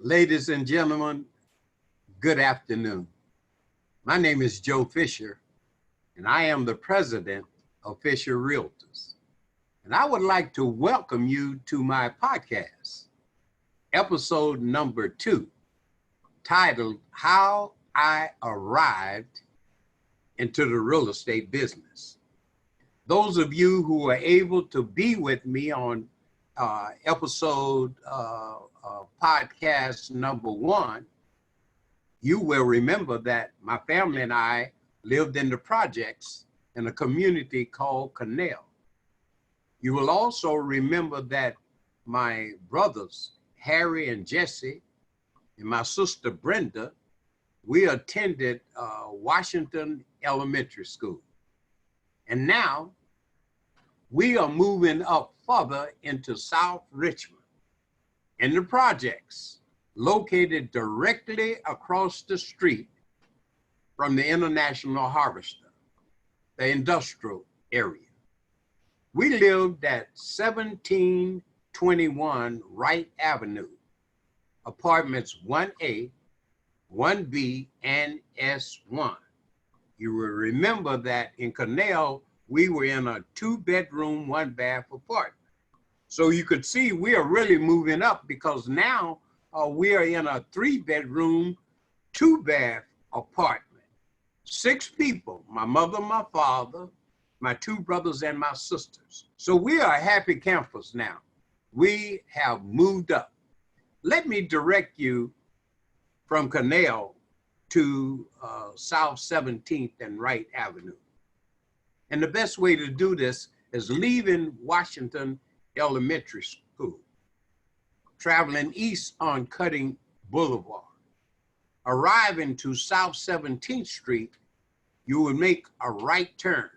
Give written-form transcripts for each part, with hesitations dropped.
Ladies and gentlemen, good afternoon. My name is Joe Fisher, and I am the president of Fisher Realtors. And I would like to welcome you to my podcast, episode number 2, titled How I Arrived into the Real Estate Business. Those of you who are able to be with me on episode podcast number 1, you will remember that my family and I lived in the projects in a community called Canal. You will also remember that my brothers, Harry and Jesse, and my sister Brenda, we attended Washington Elementary School. And now we are moving up further into South Richmond in the projects located directly across the street from the International Harvester, the industrial area. We lived at 1721 Wright Avenue, apartments 1A, 1B, and S1. You will remember that in Canal, we were in a 2-bedroom, 1-bath apartment. So you could see we are really moving up because now we are in a 3-bedroom, 2-bath apartment. 6 people, my mother, my father, my 2 brothers, and my sisters. So we are a happy campus now. We have moved up. Let me direct you from Canal to South 17th and Wright Avenue. And the best way to do this is leaving Washington Elementary School, traveling east on Cutting Boulevard. Arriving to South 17th Street, you would make a right turn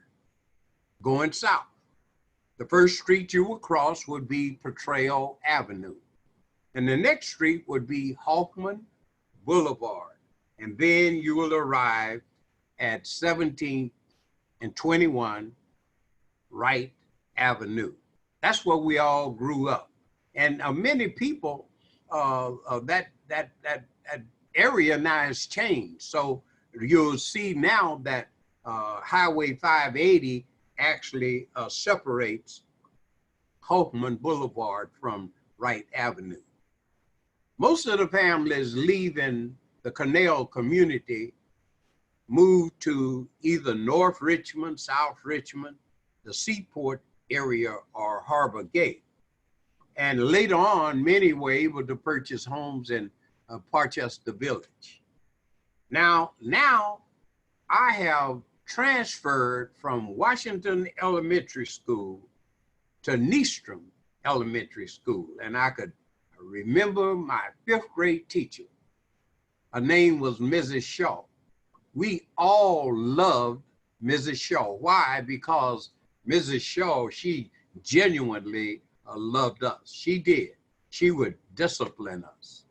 going south. The first street you will cross would be Portrayal Avenue. And the next street would be Hoffman Boulevard. And then you will arrive at 17th and 21 Wright Avenue. That's where we all grew up. And many people, that area now has changed. So you'll see now that Highway 580 actually separates Hoffman Boulevard from Wright Avenue. Most of the families leaving the Canal community moved to either North Richmond, South Richmond, the Seaport area, or Harbor Gate. And later on, many were able to purchase homes in Parchester Village. Now I have transferred from Washington Elementary School to Neestrom Elementary School. And I could remember my 5th grade teacher. Her name was Mrs. Shaw. We all loved Mrs. Shaw. Why? Because Mrs. Shaw, she genuinely loved us. She did. She would discipline us.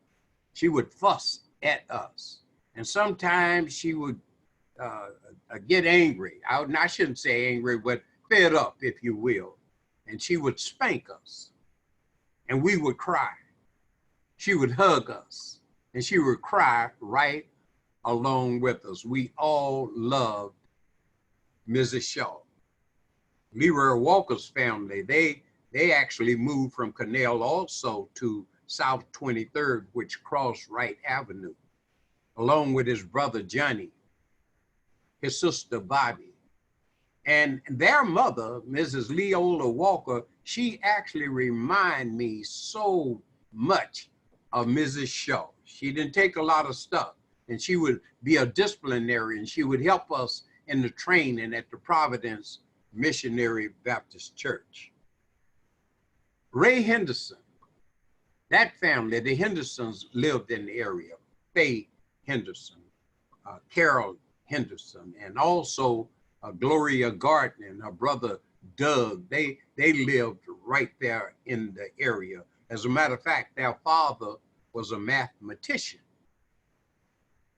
She would fuss at us. And sometimes she would get angry. I shouldn't say angry, but fed up, if you will. And she would spank us. And we would cry. She would hug us. And she would cry right along with us. We all loved Mrs. Shaw. Leroy Walker's family, they actually moved from Canal also to South 23rd, which crossed Wright Avenue, along with his brother Johnny, his sister Bobby. And their mother, Mrs. Leola Walker, she actually reminded me so much of Mrs. Shaw. She didn't take a lot of stuff, and she would be a disciplinarian. She would help us in the training at the Providence Missionary Baptist Church. Ray Henderson, that family, the Hendersons, lived in the area. Faye Henderson, Carol Henderson, and also Gloria Gardner and her brother Doug. They lived right there in the area. As a matter of fact, their father was a mathematician.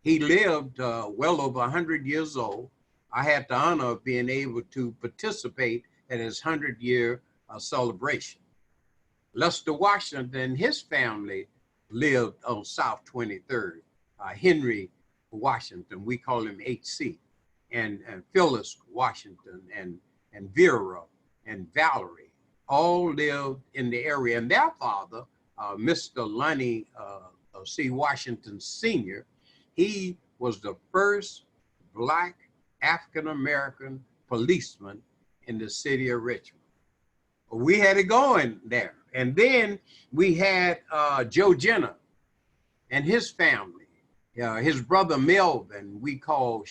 He lived well over 100 years old. I had the honor of being able to participate in his 100-year celebration. Lester Washington and his family lived on South 23rd. Henry Washington, we call him HC, and Phyllis Washington, and Vera and Valerie all lived in the area. And their father, Mr. Lonnie C. Washington Sr., he was the first Black African-American policeman in the city of Richmond. We had it going there. And then we had Joe Jenner and his family. His brother Melvin, we call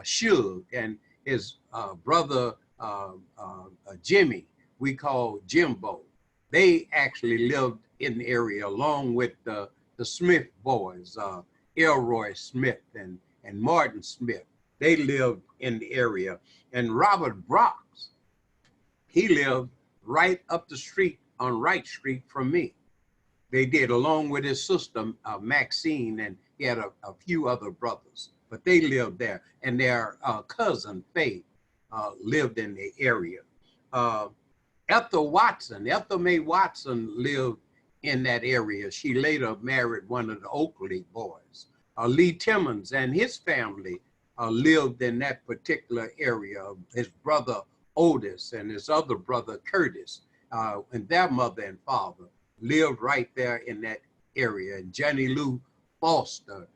Suge, and his brother Jimmy, we call Jimbo. They actually lived in the area along with the Smith boys, Elroy Smith and Martin Smith. They lived in the area. And Robert Brox, he lived right up the street on Wright Street from me. They did, along with his sister, Maxine, and he had a few other brothers, but they lived there. And their cousin, Faye, lived in the area. Ethel May Watson lived in that area. She later married one of the Oakley boys. Lee Timmons and his family lived in that particular area. His brother Otis and his other brother Curtis, and their mother and father lived right there in that area. And Johnny Lou Foster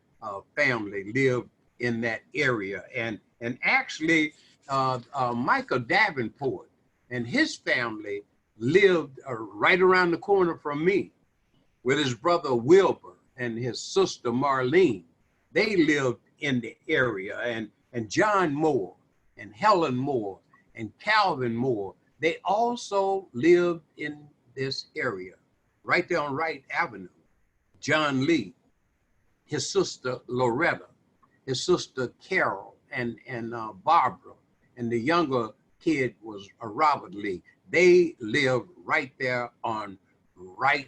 family lived in that area. And actually, Michael Davenport and his family lived right around the corner from me, with his brother Wilbur and his sister Marlene. They lived in the area. And John Moore and Helen Moore and Calvin Moore, they also lived in this area, right there on Wright Avenue. John Lee, his sister Loretta, his sister Carol, and Barbara, and the younger kid was Robert Lee. They lived right there on Wright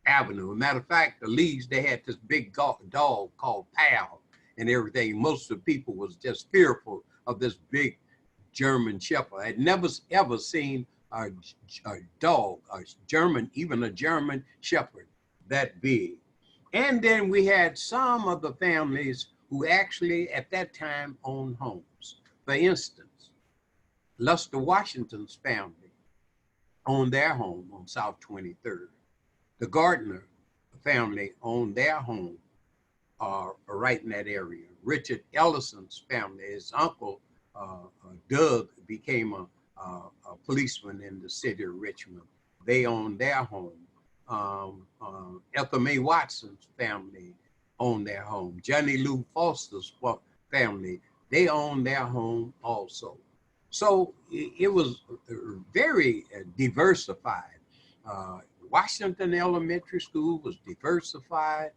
Avenue. As a matter of fact, the Lees, they had this big dog called Pal and everything. Most of the people was just fearful of this big German Shepherd. I'd never ever seen a dog, even a German Shepherd that big. And then we had some of the families who actually at that time owned homes. For instance, Lester Washington's family owned their home on South 23rd. The Gardner family owned their home right in that area. Richard Ellison's family, his uncle, Doug, became a policeman in the city of Richmond. They owned their home. Ethel May Watson's family owned their home. Johnny Lou Foster's family, they owned their home also. So it was very diversified. Washington Elementary School was diversified,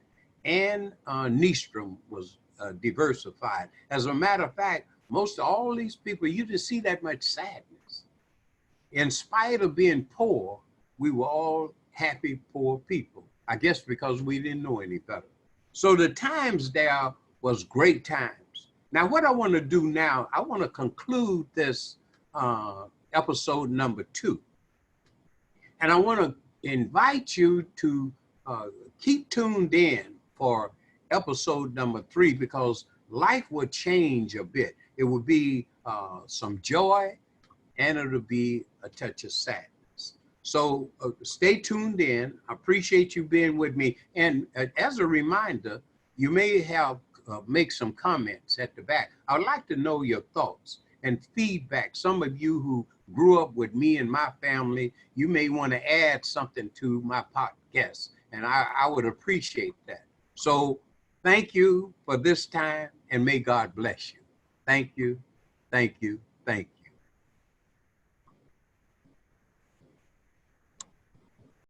and Nystrom was diversified. As a matter of fact, most of all these people, you didn't see that much sadness. In spite of being poor, we were all happy, poor people. I guess because we didn't know any better. So the times there was great times. Now, what I want to do now, I want to conclude this episode number 2. And I want to invite you to keep tuned in for episode number 3, because life will change a bit. It will be some joy, and it'll be a touch of sadness. So stay tuned in. I appreciate you being with me. And as a reminder, you may have make some comments at the back. I would like to know your thoughts and feedback. Some of you who grew up with me and my family, you may want to add something to my podcast, and I would appreciate that. So thank you for this time, and may God bless you. Thank you, thank you, thank you.